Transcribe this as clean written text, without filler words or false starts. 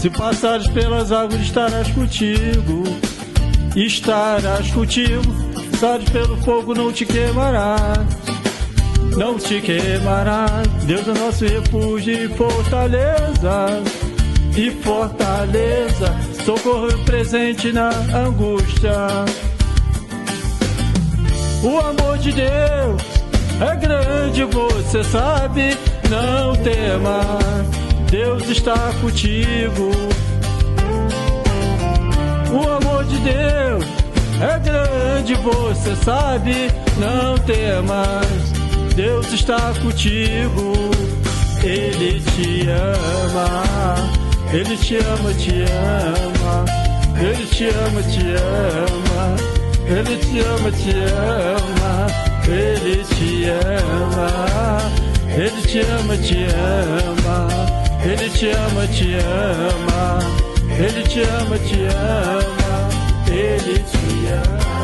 Se passares pelas águas, estarás contigo. Estarás contigo. Passares pelo fogo, não te queimarás. Não te queimarás. Deus é nosso refúgio e fortaleza. E fortaleza, socorro presente na angústia. O amor de Deus é grande, você sabe, não tema, Deus está contigo. O amor de Deus é grande, você sabe, não temas, Deus está contigo. Ele te ama. Ele te ama, te ama. Ele te ama, te ama. Ele te ama, te ama. Ele te ama. Ele te ama, te ama. Ele te ama, te ama. Ele te ama, te ama. Ele te ama.